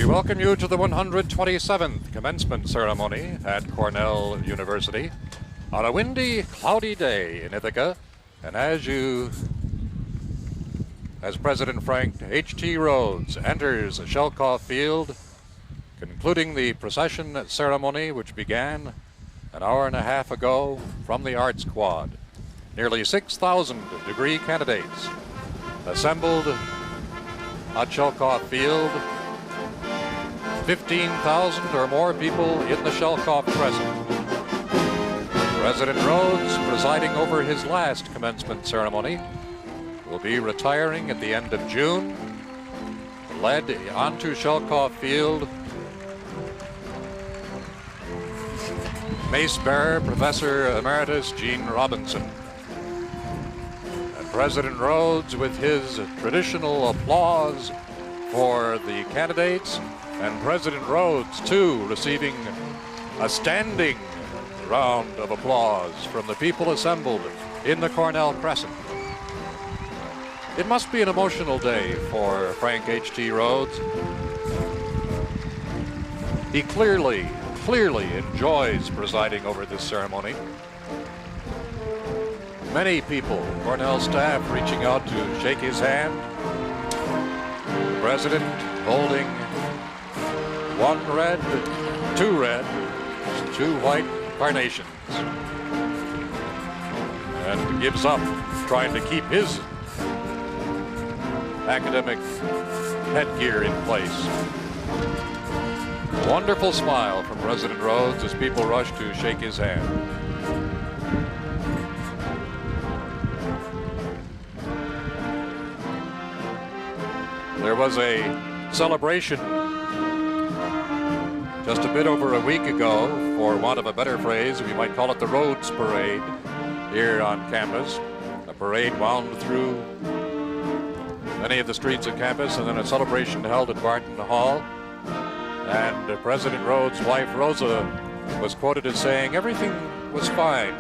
welcome you to the 127th commencement ceremony at Cornell University on a windy, cloudy day in Ithaca. And as President Frank H.T. Rhodes enters Shelkoff Field, concluding the procession ceremony which began an hour and a half ago from the Arts Quad, nearly 6,000 degree candidates assembled at Shelkoff Field. 15,000 or more people in the Shelkoff Crescent. President Rhodes, presiding over his last commencement ceremony, will be retiring at the end of June, led onto Shelkoff Field. Mace bearer, Professor Emeritus Gene Robinson. And President Rhodes, with his traditional applause for the candidates, and President Rhodes, too, receiving a standing round of applause from the people assembled in the Cornell Crescent. It must be an emotional day for Frank H.T. Rhodes. He clearly enjoys presiding over this ceremony. Many people, Cornell staff, reaching out to shake his hand. The President holding one red, two white carnations, and gives up trying to keep his academic headgear in place. A wonderful smile from President Rhodes as people rush to shake his hand. There was a celebration just a bit over a week ago, for want of a better phrase, we might call it the Rhodes Parade here on campus. A parade wound through many of the streets of campus, and then a celebration held at Rhodes Hall. And President Rhodes' wife, Rosa, was quoted as saying everything was fine,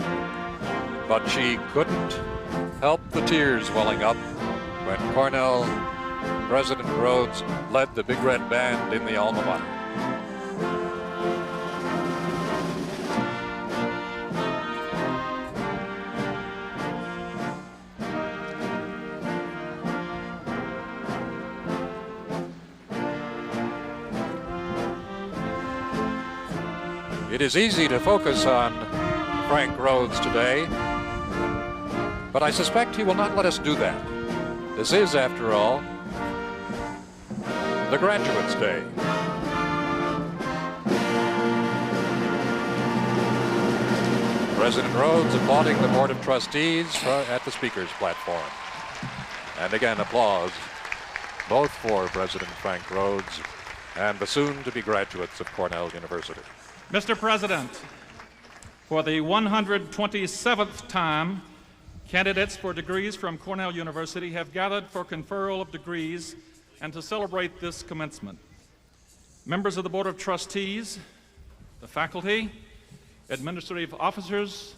but she couldn't help the tears welling up when Cornell President Rhodes led the Big Red Band in the alma mater. It is easy to focus on Frank Rhodes today, but I suspect he will not let us do that. This is, after all, the Graduates' Day. President Rhodes applauding the Board of Trustees at the Speaker's platform. And again, applause both for President Frank Rhodes and the soon-to-be graduates of Cornell University. Mr. President, for the 127th time, candidates for degrees from Cornell University have gathered for conferral of degrees and to celebrate this commencement. Members of the Board of Trustees, the faculty, administrative officers,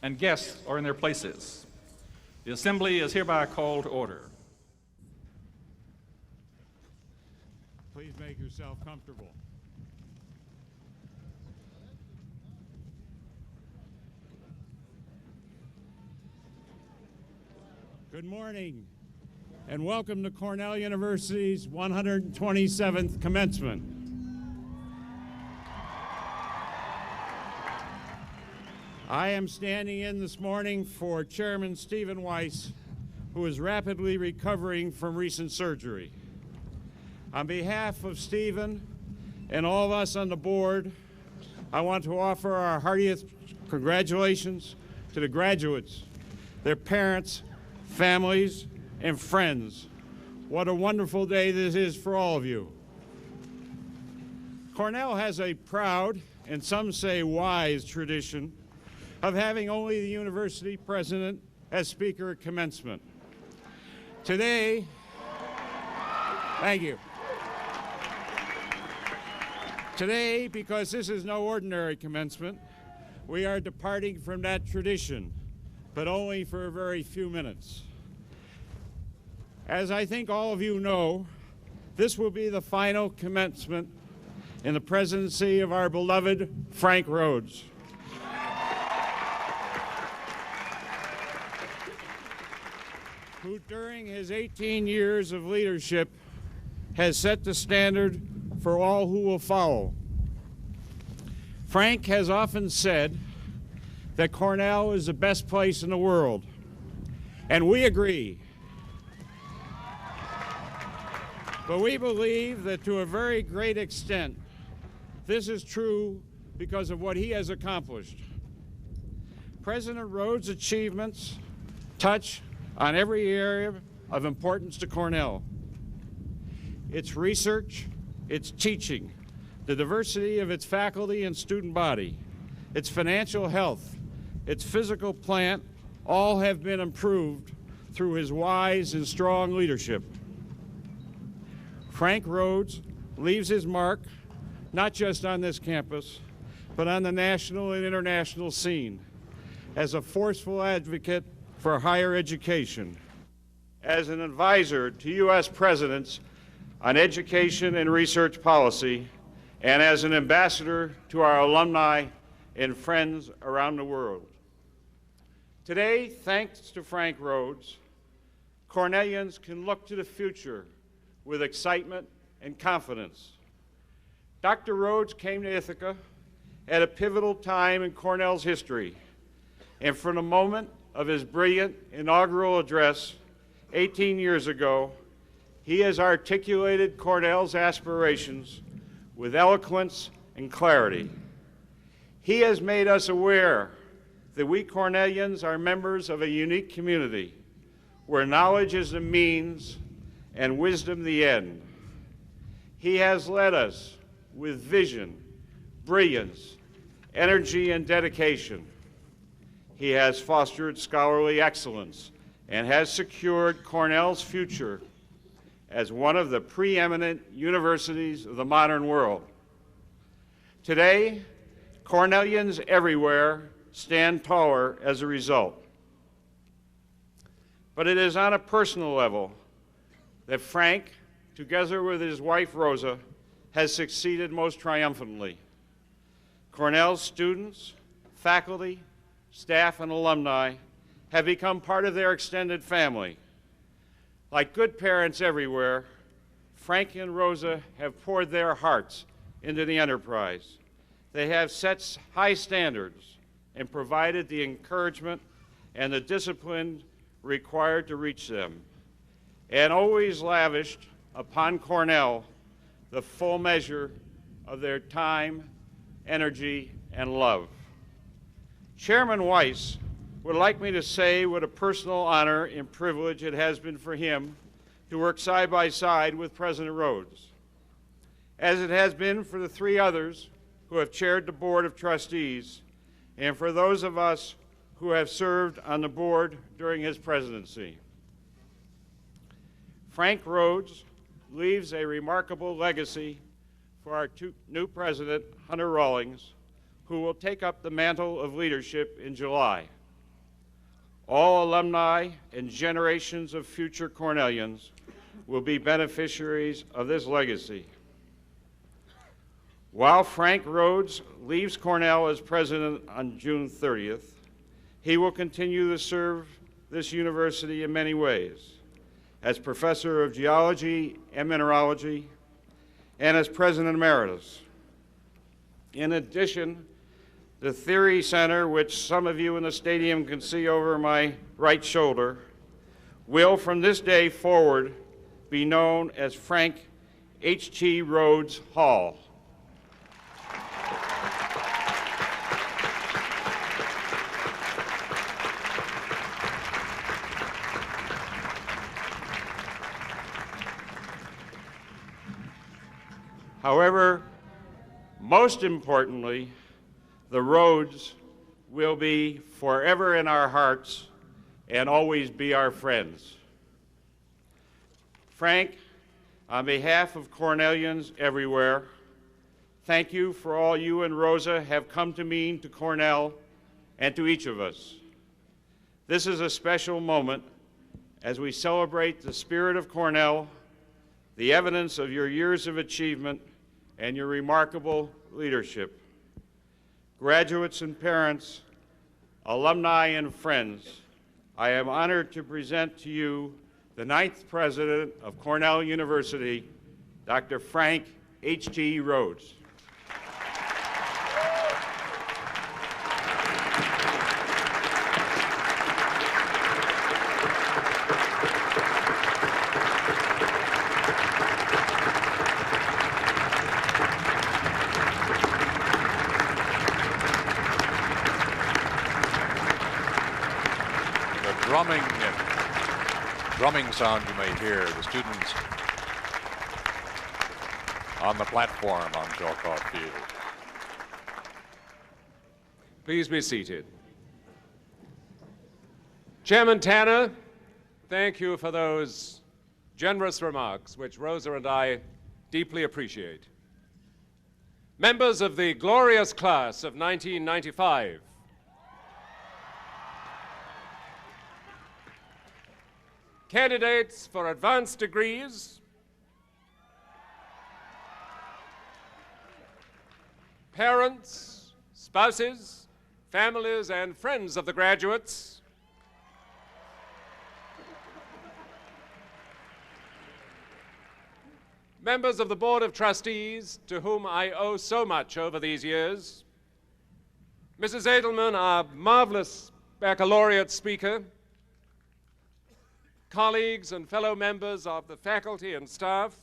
and guests are in their places. The Assembly is hereby called to order. Please make yourself comfortable. Good morning, and welcome to Cornell University's 127th commencement. I am standing in this morning for Chairman Stephen Weiss, who is rapidly recovering from recent surgery. On behalf of Stephen and all of us on the board, I want to offer our heartiest congratulations to the graduates, their parents, families, and friends. What a wonderful day this is for all of you. Cornell has a proud, and some say wise, tradition of having only the university president as speaker at commencement. Today, thank you. Today, because this is no ordinary commencement, we are departing from that tradition, but only for a very few minutes. As I think all of you know, This will be the final commencement in the presidency of our beloved Frank Rhodes. Who during his 18 years of leadership has set the standard for all who will follow. Frank has often said that Cornell is the best place in the world, and we agree. But we believe that to a very great extent, this is true because of what he has accomplished. President Rhodes' achievements touch on every area of importance to Cornell. Its research, its teaching, the diversity of its faculty and student body, its financial health, its physical plant, all have been improved through his wise and strong leadership. Frank Rhodes leaves his mark not just on this campus, but on the national and international scene as a forceful advocate for higher education, as an advisor to U.S. presidents on education and research policy, and as an ambassador to our alumni and friends around the world. Today, thanks to Frank Rhodes, Cornellians can look to the future with excitement and confidence. Dr. Rhodes came to Ithaca at a pivotal time in Cornell's history, and from the moment of his brilliant inaugural address 18 years ago, he has articulated Cornell's aspirations with eloquence and clarity. He has made us aware that we Cornellians are members of a unique community where knowledge is the means and wisdom the end. He has led us with vision, brilliance, energy, and dedication. He has fostered scholarly excellence and has secured Cornell's future as one of the preeminent universities of the modern world. Today, Cornellians everywhere stand taller as a result. But it is on a personal level that Frank, together with his wife Rosa, has succeeded most triumphantly. Cornell's students, faculty, staff, and alumni have become part of their extended family. Like good parents everywhere, Frank and Rosa have poured their hearts into the enterprise. They have set high standards and provided the encouragement and the discipline required to reach them, and always lavished upon Cornell the full measure of their time, energy, and love. Chairman Weiss would like me to say what a personal honor and privilege it has been for him to work side by side with President Rhodes, as it has been for the three others who have chaired the Board of Trustees, and for those of us who have served on the board during his presidency. Frank Rhodes leaves a remarkable legacy for our new president, Hunter Rawlings, who will take up the mantle of leadership in July. All alumni and generations of future Cornellians will be beneficiaries of this legacy. While Frank Rhodes leaves Cornell as president on June 30th, he will continue to serve this university in many ways, as professor of geology and mineralogy, and as president emeritus. In addition, the Theory Center, which some of you in the stadium can see over my right shoulder, will from this day forward be known as Frank H.T. Rhodes Hall. However, most importantly, the Rhodes will be forever in our hearts and always be our friends. Frank, on behalf of Cornellians everywhere, thank you for all you and Rosa have come to mean to Cornell and to each of us. This is a special moment as we celebrate the spirit of Cornell, the evidence of your years of achievement and your remarkable leadership. Graduates and parents, alumni and friends, I am honored to present to you the 9th President of Cornell University, Dr. Frank H.T. Rhodes. Drumming sound you may hear, the students on the platform on Chillicothe Field. Please be seated. Chairman Tanner, thank you for those generous remarks, which Rosa and I deeply appreciate. Members of the glorious class of 1995, candidates for advanced degrees, parents, spouses, families, and friends of the graduates, members of the Board of Trustees, to whom I owe so much over these years, Mrs. Edelman, our marvelous baccalaureate speaker, colleagues and fellow members of the faculty and staff,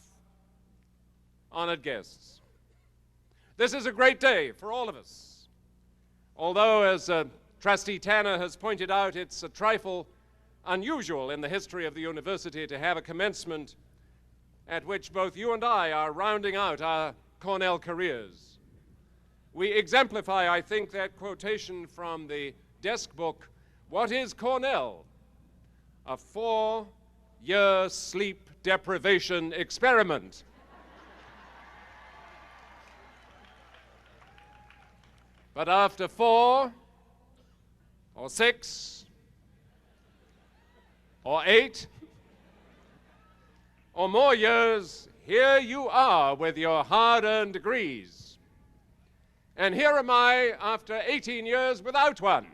honored guests. This is a great day for all of us. Although, as Trustee Tanner has pointed out, it's a trifle unusual in the history of the university to have a commencement at which both you and I are rounding out our Cornell careers. We exemplify, I think, that quotation from the desk book, "What is Cornell? A 4-year sleep deprivation experiment." But after 4 or 6 or 8 or more years, here you are with your hard-earned degrees. And here am I after 18 years without one.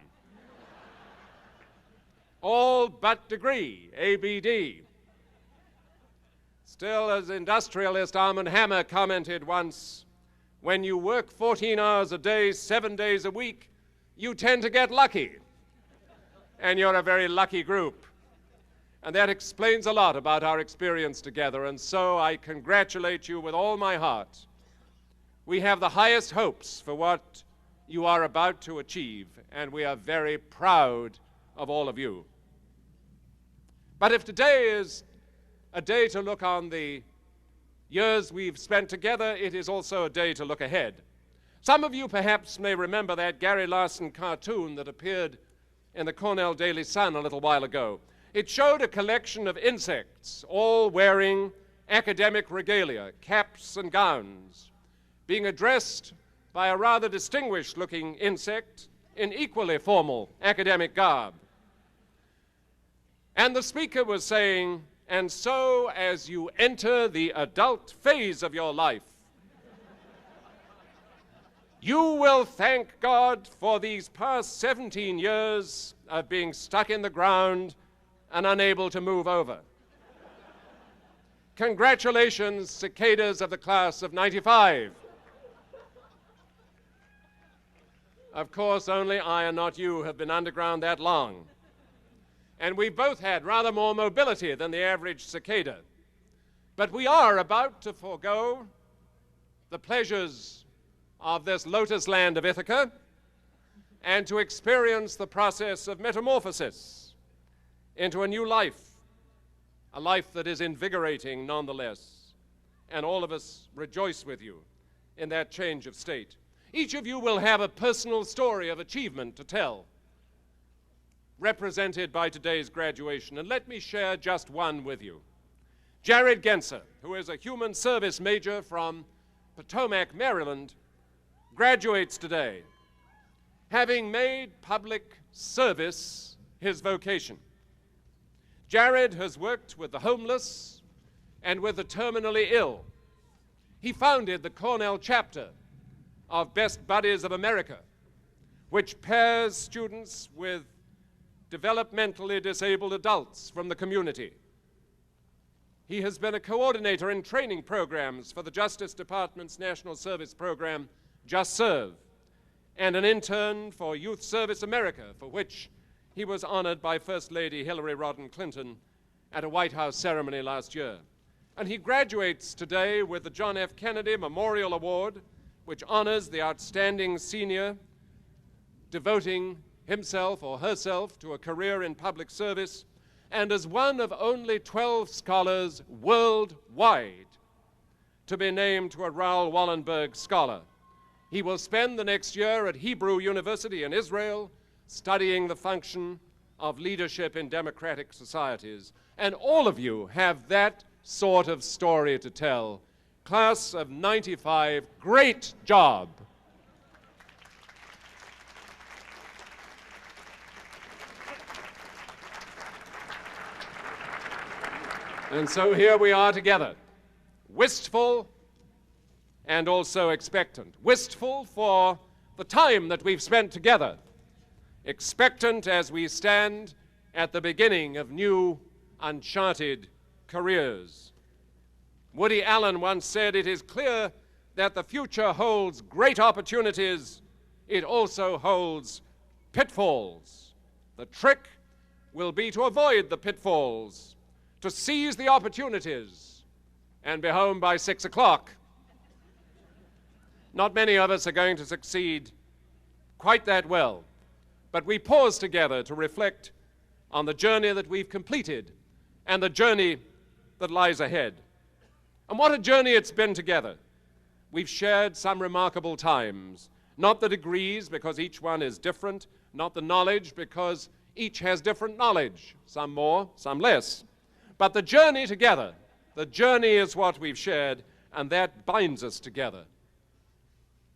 All but degree, ABD. Still, as industrialist Armand Hammer commented once, when you work 14 hours a day, 7 days a week, you tend to get lucky. And you're a very lucky group. And that explains a lot about our experience together, and so I congratulate you with all my heart. We have the highest hopes for what you are about to achieve, and we are very proud of all of you. But if today is a day to look on the years we've spent together, it is also a day to look ahead. Some of you perhaps may remember that Gary Larson cartoon that appeared in the Cornell Daily Sun a little while ago. It showed a collection of insects, all wearing academic regalia, caps and gowns, being addressed by a rather distinguished-looking insect in equally formal academic garb. And the speaker was saying, and so as you enter the adult phase of your life, you will thank God for these past 17 years of being stuck in the ground and unable to move over. Congratulations, cicadas of the class of '95. Of course, only I and not you have been underground that long. And we've both had rather more mobility than the average cicada. But we are about to forego the pleasures of this lotus land of Ithaca and to experience the process of metamorphosis into a new life, a life that is invigorating nonetheless. And all of us rejoice with you in that change of state. Each of you will have a personal story of achievement to tell, represented by today's graduation, and let me share just one with you. Jared Genser, who is a human service major from Potomac, Maryland, graduates today, having made public service his vocation. Jared has worked with the homeless and with the terminally ill. He founded the Cornell chapter of Best Buddies of America, which pairs students with developmentally disabled adults from the community. He has been a coordinator in training programs for the Justice Department's National Service Program, Just Serve, and an intern for Youth Service America, for which he was honored by First Lady Hillary Rodham Clinton at a White House ceremony last year. And he graduates today with the John F. Kennedy Memorial Award, which honors the outstanding senior devoting himself or herself to a career in public service, and as one of only 12 scholars worldwide to be named to a Raoul Wallenberg Scholar. He will spend the next year at Hebrew University in Israel studying the function of leadership in democratic societies. And all of you have that sort of story to tell. Class of '95, great job. And so here we are together, wistful and also expectant. Wistful for the time that we've spent together, expectant as we stand at the beginning of new, uncharted careers. Woody Allen once said, "It is clear that the future holds great opportunities. It also holds pitfalls. The trick will be to avoid the pitfalls, to seize the opportunities, and be home by 6 o'clock." Not many of us are going to succeed quite that well, but we pause together to reflect on the journey that we've completed and the journey that lies ahead. And what a journey it's been together. We've shared some remarkable times, not the degrees because each one is different, not the knowledge because each has different knowledge, some more, some less. But the journey together, the journey is what we've shared, and that binds us together.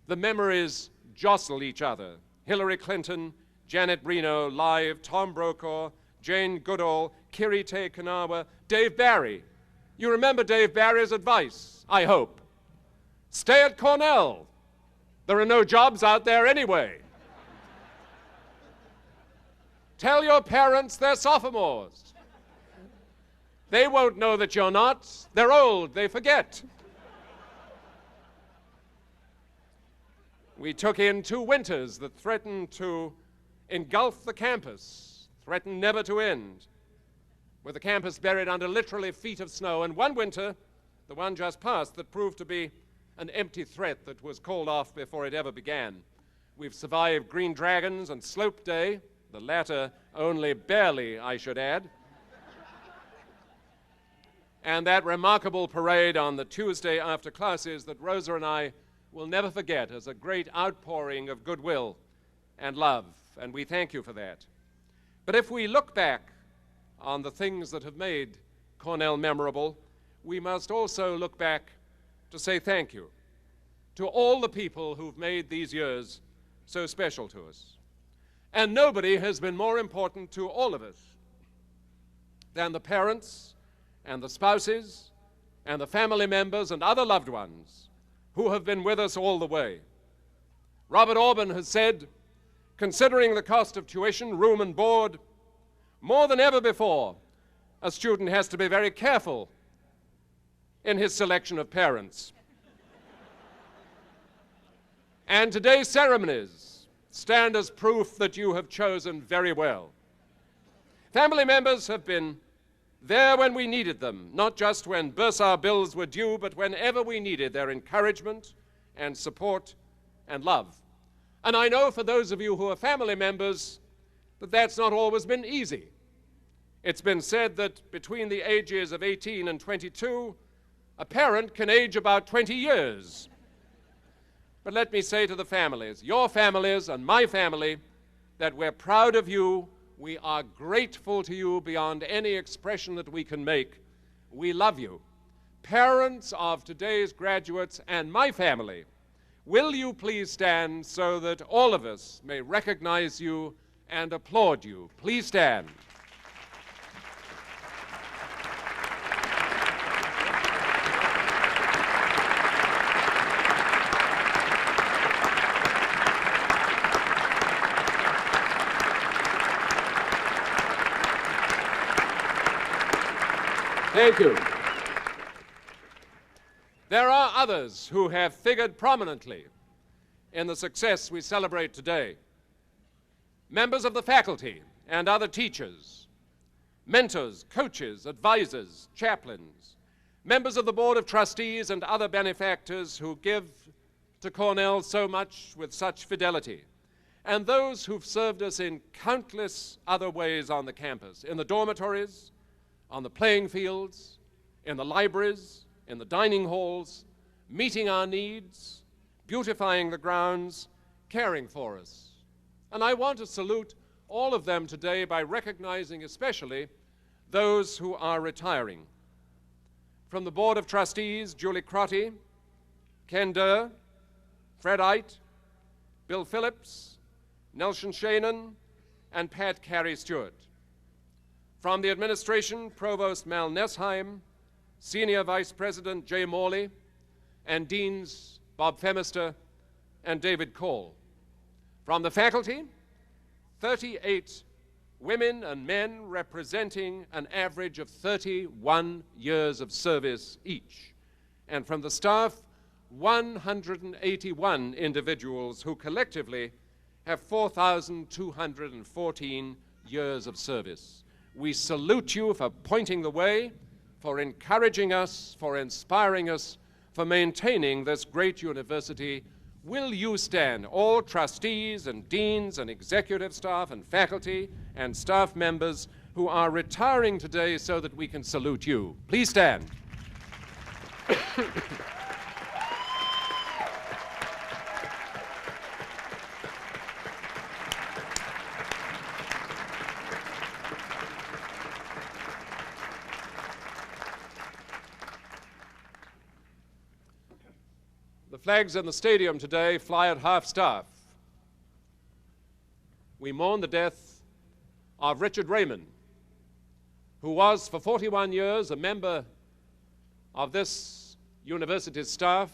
The memories jostle each other. Hillary Clinton, Janet Reno, Live, Tom Brokaw, Jane Goodall, Kirite Kanawa, Dave Barry. You remember Dave Barry's advice, I hope. Stay at Cornell. There are no jobs out there anyway. Tell your parents they're sophomores. They won't know that you're not. They're old, they forget. We took in 2 winters that threatened to engulf the campus, threatened never to end, with the campus buried under literally feet of snow, and 1 winter, the one just passed, that proved to be an empty threat that was called off before it ever began. We've survived Green Dragons and Slope Day, the latter only barely, I should add. And that remarkable parade on the Tuesday after classes that Rosa and I will never forget as a great outpouring of goodwill and love, and we thank you for that. But if we look back on the things that have made Cornell memorable, we must also look back to say thank you to all the people who've made these years so special to us. And nobody has been more important to all of us than the parents and the spouses and the family members and other loved ones who have been with us all the way. Robert Orban has said, considering the cost of tuition, room and board, more than ever before, a student has to be very careful in his selection of parents. And today's ceremonies stand as proof that you have chosen very well. Family members have been there when we needed them, not just when bursar bills were due, but whenever we needed their encouragement and support and love. And I know for those of you who are family members that that's not always been easy. It's been said that between the ages of 18 and 22, a parent can age about 20 years. But let me say to the families, your families and my family, that we're proud of you. We are grateful to you beyond any expression that we can make. We love you. Parents of today's graduates and my family, will you please stand so that all of us may recognize you and applaud you? Please stand. Thank you. There are others who have figured prominently in the success we celebrate today. Members of the faculty and other teachers, mentors, coaches, advisors, chaplains, members of the Board of Trustees and other benefactors who give to Cornell so much with such fidelity, and those who've served us in countless other ways on the campus, in the dormitories, on the playing fields, in the libraries, in the dining halls, meeting our needs, beautifying the grounds, caring for us. And I want to salute all of them today by recognizing especially those who are retiring. From the Board of Trustees, Julie Crotty, Ken Durr, Fred Ite, Bill Phillips, Nelson Shannon, and Pat Carey-Stewart. From the administration, Provost Mal Nesheim, Senior Vice President Jay Morley, and Deans Bob Femister and David Cole. From the faculty, 38 women and men representing an average of 31 years of service each. And from the staff, 181 individuals who collectively have 4,214 years of service. We salute you for pointing the way, for encouraging us, for inspiring us, for maintaining this great university. Will you stand, all trustees and deans and executive staff and faculty and staff members who are retiring today so that we can salute you? Please stand. The flags in the stadium today fly at half-staff. We mourn the death of Richard Raymond, who was for 41 years a member of this university's staff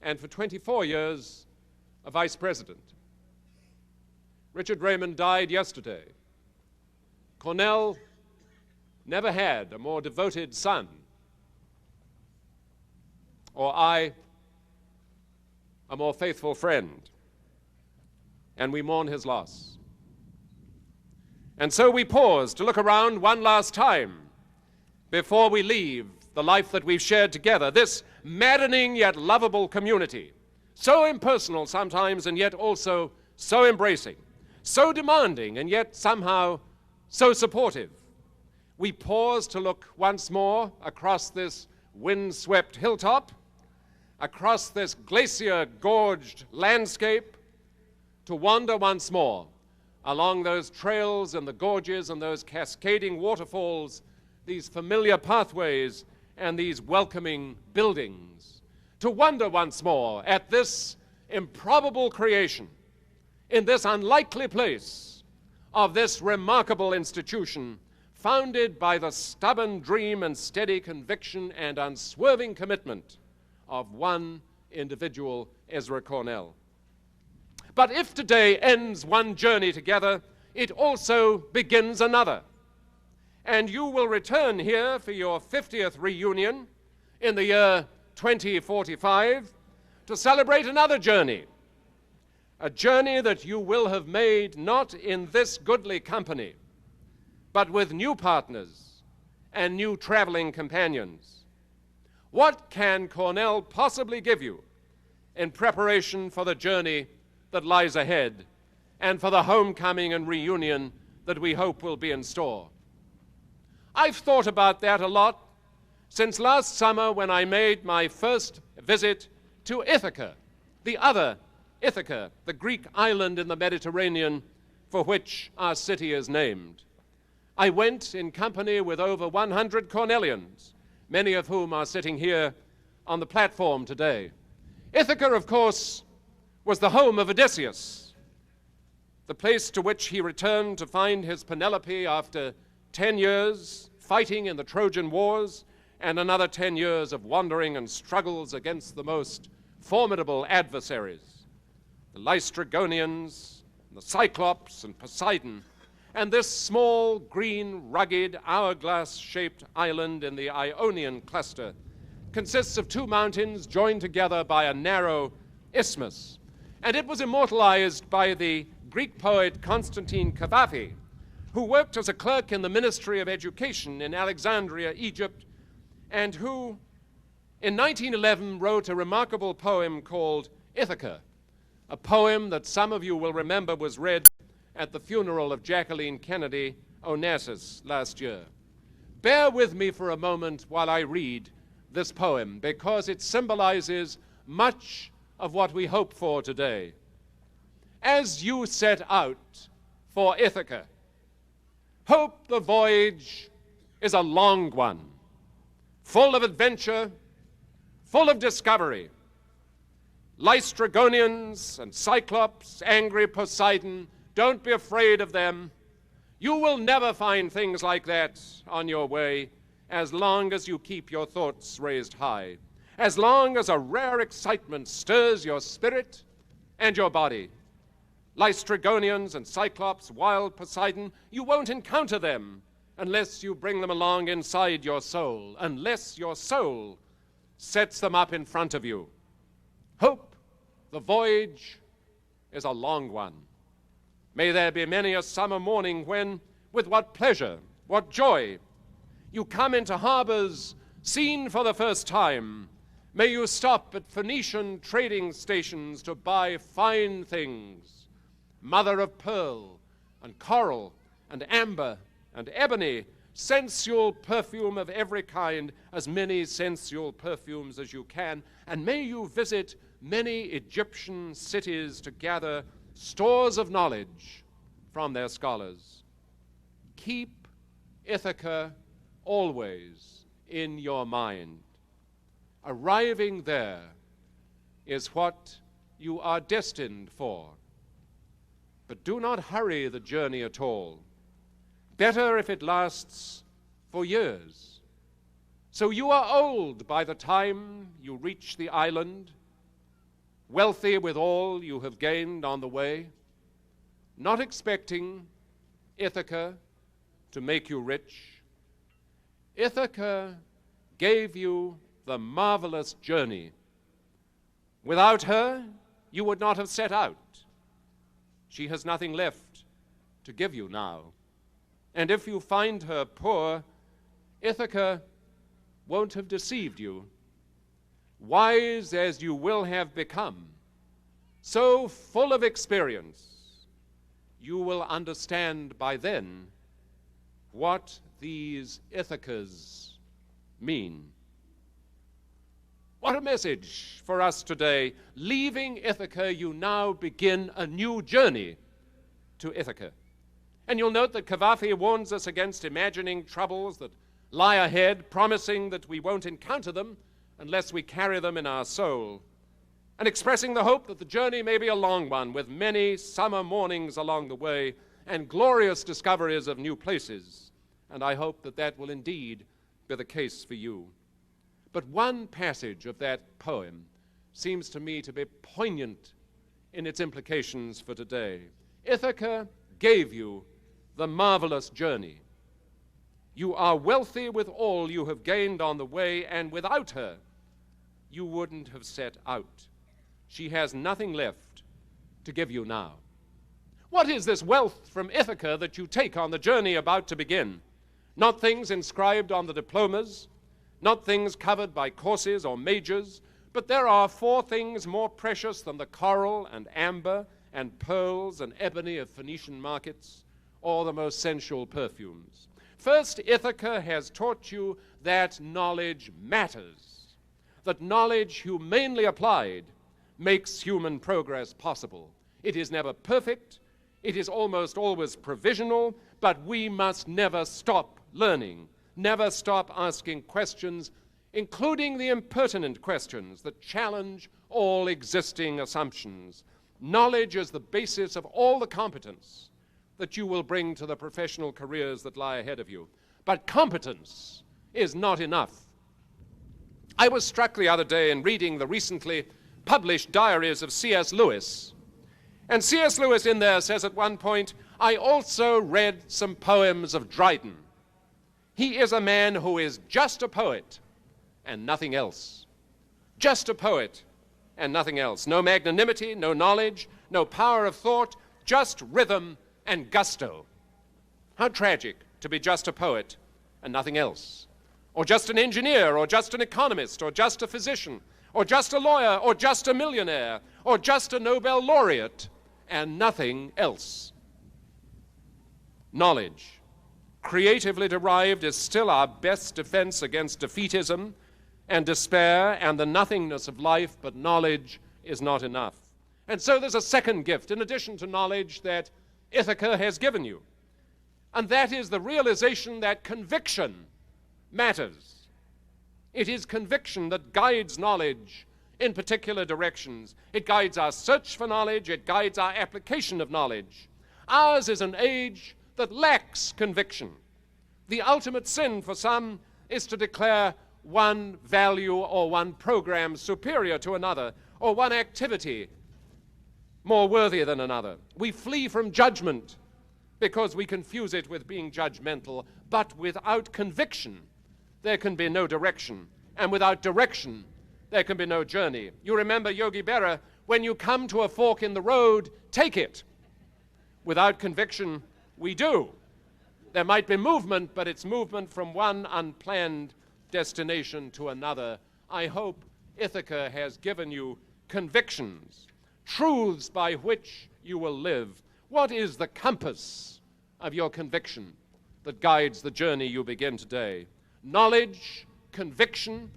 and for 24 years a vice president. Richard Raymond died yesterday. Cornell never had a more devoted son, or I, a more faithful friend, and we mourn his loss. And so we pause to look around one last time before we leave the life that we've shared together, this maddening yet lovable community, so impersonal sometimes and yet also so embracing, so demanding and yet somehow so supportive. We pause to look once more across this wind-swept hilltop, across this glacier-gorged landscape, to wander once more along those trails and the gorges and those cascading waterfalls, these familiar pathways and these welcoming buildings, to wonder once more at this improbable creation in this unlikely place of this remarkable institution founded by the stubborn dream and steady conviction and unswerving commitment of one individual, Ezra Cornell. But if today ends one journey together, it also begins another. And you will return here for your 50th reunion in the year 2045 to celebrate another journey, a journey that you will have made not in this goodly company, but with new partners and new traveling companions. What can Cornell possibly give you in preparation for the journey that lies ahead and for the homecoming and reunion that we hope will be in store? I've thought about that a lot since last summer when I made my first visit to Ithaca, the other Ithaca, the Greek island in the Mediterranean for which our city is named. I went in company with over 100 Cornellians, many of whom are sitting here on the platform today. Ithaca, of course, was the home of Odysseus, the place to which he returned to find his Penelope after 10 years fighting in the Trojan Wars and another 10 years of wandering and struggles against the most formidable adversaries, the Lystragonians, the Cyclops, and Poseidon. And this small, green, rugged, hourglass-shaped island in the Ionian cluster consists of two mountains joined together by a narrow isthmus. And it was immortalized by the Greek poet Constantine Cavafy, who worked as a clerk in the Ministry of Education in Alexandria, Egypt, and who, in 1911, wrote a remarkable poem called Ithaca, a poem that some of you will remember was read at the funeral of Jacqueline Kennedy Onassis last year. Bear with me for a moment while I read this poem, because it symbolizes much of what we hope for today. As you set out for Ithaca, hope the voyage is a long one, full of adventure, full of discovery. Lystragonians and Cyclops, angry Poseidon, don't be afraid of them. You will never find things like that on your way as long as you keep your thoughts raised high, as long as a rare excitement stirs your spirit and your body. Lystragonians and Cyclops, wild Poseidon, you won't encounter them unless you bring them along inside your soul, unless your soul sets them up in front of you. Hope the voyage is a long one. May there be many a summer morning when, with what pleasure, what joy, you come into harbors seen for the first time. May you stop at Phoenician trading stations to buy fine things, mother of pearl and coral and amber and ebony, sensual perfume of every kind, as many sensual perfumes as you can, and may you visit many Egyptian cities to gather stores of knowledge from their scholars. Keep Ithaca always in your mind. Arriving there is what you are destined for. But do not hurry the journey at all. Better if it lasts for years. So you are old by the time you reach the island, wealthy with all you have gained on the way, not expecting Ithaca to make you rich. Ithaca gave you the marvelous journey. Without her, you would not have set out. She has nothing left to give you now. And if you find her poor, Ithaca won't have deceived you. Wise as you will have become, so full of experience, you will understand by then what these Ithacas mean. What a message for us today. Leaving Ithaca, you now begin a new journey to Ithaca. And you'll note that Cavafy warns us against imagining troubles that lie ahead, promising that we won't encounter them unless we carry them in our soul, and expressing the hope that the journey may be a long one, with many summer mornings along the way and glorious discoveries of new places. And I hope that that will indeed be the case for you. But one passage of that poem seems to me to be poignant in its implications for today. Ithaca gave you the marvelous journey. You are wealthy with all you have gained on the way, and without her, you wouldn't have set out. She has nothing left to give you now. What is this wealth from Ithaca that you take on the journey about to begin? Not things inscribed on the diplomas, not things covered by courses or majors, but there are 4 things more precious than the coral and amber and pearls and ebony of Phoenician markets, or the most sensual perfumes. First, Ithaca has taught you that knowledge matters, that knowledge humanely applied makes human progress possible. It is never perfect, it is almost always provisional, but we must never stop learning, never stop asking questions, including the impertinent questions that challenge all existing assumptions. Knowledge is the basis of all the competence that you will bring to the professional careers that lie ahead of you. But competence is not enough. I was struck the other day in reading the recently published diaries of C.S. Lewis. And C.S. Lewis in there says at one point, I also read some poems of Dryden. He is a man who is just a poet and nothing else. Just a poet and nothing else. No magnanimity, no knowledge, no power of thought, just rhythm and gusto. How tragic to be just a poet and nothing else. Or just an engineer, or just an economist, or just a physician, or just a lawyer, or just a millionaire, or just a Nobel laureate, and nothing else. Knowledge, creatively derived, is still our best defense against defeatism and despair and the nothingness of life, but knowledge is not enough. And so there's a second gift, in addition to knowledge, that Ithaca has given you. And that is the realization that conviction matters. It is conviction that guides knowledge in particular directions. It guides our search for knowledge. It guides our application of knowledge. Ours is an age that lacks conviction. The ultimate sin for some is to declare one value or one program superior to another, or one activity more worthy than another. We flee from judgment because we confuse it with being judgmental, but without conviction, there can be no direction, and without direction, there can be no journey. You remember Yogi Berra, when you come to a fork in the road, take it. Without conviction, we do. There might be movement, but it's movement from one unplanned destination to another. I hope Ithaca has given you convictions, truths by which you will live. What is the compass of your conviction that guides the journey you begin today? Knowledge, conviction,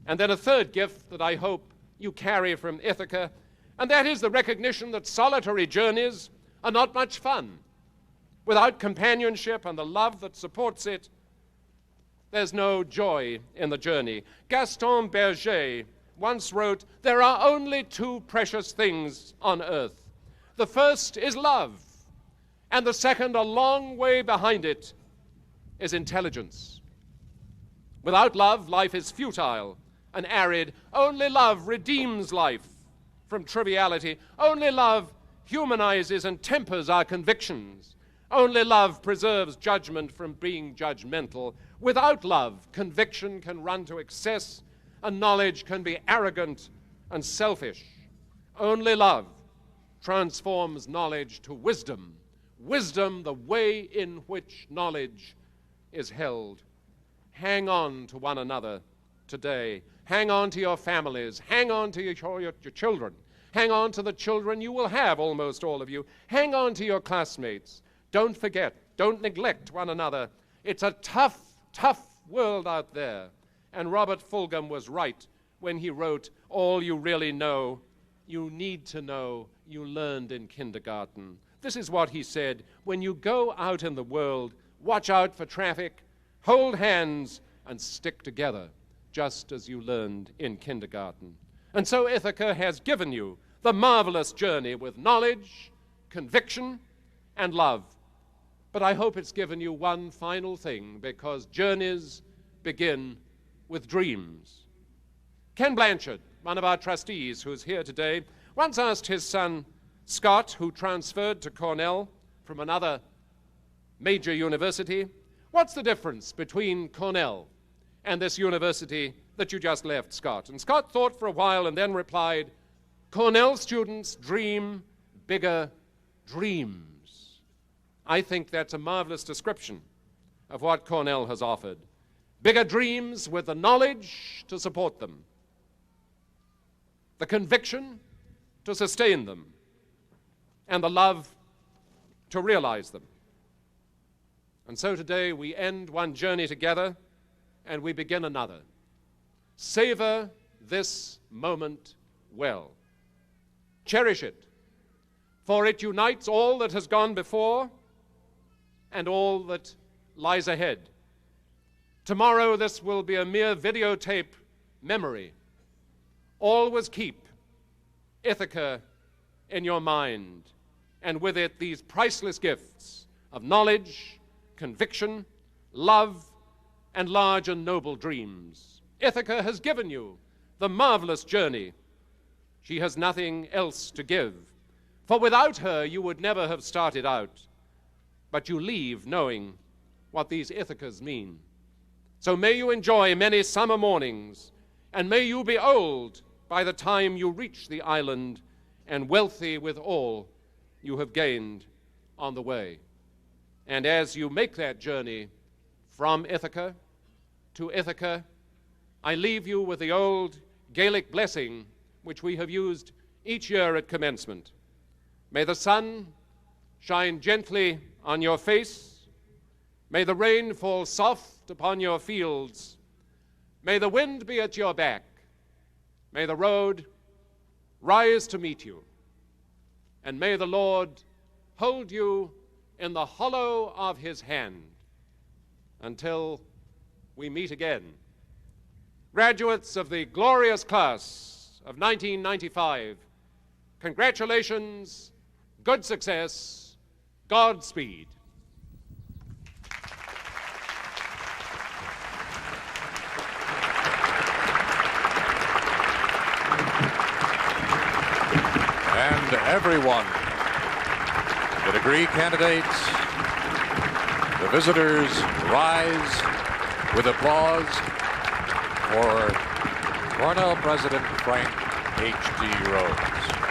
and then a third gift that I hope you carry from Ithaca, and that is the recognition that solitary journeys are not much fun. Without companionship and the love that supports it, there's no joy in the journey. Gaston Berger once wrote, "There are only two precious things on earth. The first is love, and the second, a long way behind it, is intelligence." Without love, life is futile and arid. Only love redeems life from triviality. Only love humanizes and tempers our convictions. Only love preserves judgment from being judgmental. Without love, conviction can run to excess, and knowledge can be arrogant and selfish. Only love transforms knowledge to wisdom. Wisdom, the way in which knowledge is held. Hang on to one another today. Hang on to your families. Hang on to your children. Hang on to the children you will have, almost all of you. Hang on to your classmates. Don't forget. Don't neglect one another. It's a tough, tough world out there. And Robert Fulghum was right when he wrote, "All you really know, you need to know, you learned in kindergarten." This is what he said: when you go out in the world, watch out for traffic, hold hands, and stick together, just as you learned in kindergarten. And so Ithaca has given you the marvelous journey with knowledge, conviction, and love. But I hope it's given you one final thing, because journeys begin with dreams. Ken Blanchard, one of our trustees who's here today, once asked his son Scott, who transferred to Cornell from another major university, "What's the difference between Cornell and this university that you just left, Scott?" And Scott thought for a while and then replied, "Cornell students dream bigger dreams." I think that's a marvelous description of what Cornell has offered. Bigger dreams with the knowledge to support them, the conviction to sustain them, and the love to realize them. And so today we end one journey together and we begin another. Savor this moment well. Cherish it, for it unites all that has gone before and all that lies ahead. Tomorrow this will be a mere videotape memory. Always keep Ithaca in your mind, and with it these priceless gifts of knowledge, conviction, love, and large and noble dreams. Ithaca has given you the marvelous journey. She has nothing else to give, for without her you would never have started out. but you leave knowing what these Ithacas mean. So may you enjoy many summer mornings, and may you be old by the time you reach the island and wealthy with all you have gained on the way. And as you make that journey from Ithaca to Ithaca, I leave you with the old Gaelic blessing which we have used each year at commencement. May the sun shine gently on your face. May the rain fall soft upon your fields. May the wind be at your back. May the road rise to meet you. And may the Lord hold you in the hollow of his hand until we meet again. Graduates of the glorious class of 1995, congratulations, good success, Godspeed. And everyone, the degree candidates, the visitors, rise with applause for Cornell President Frank H.G. Rhodes.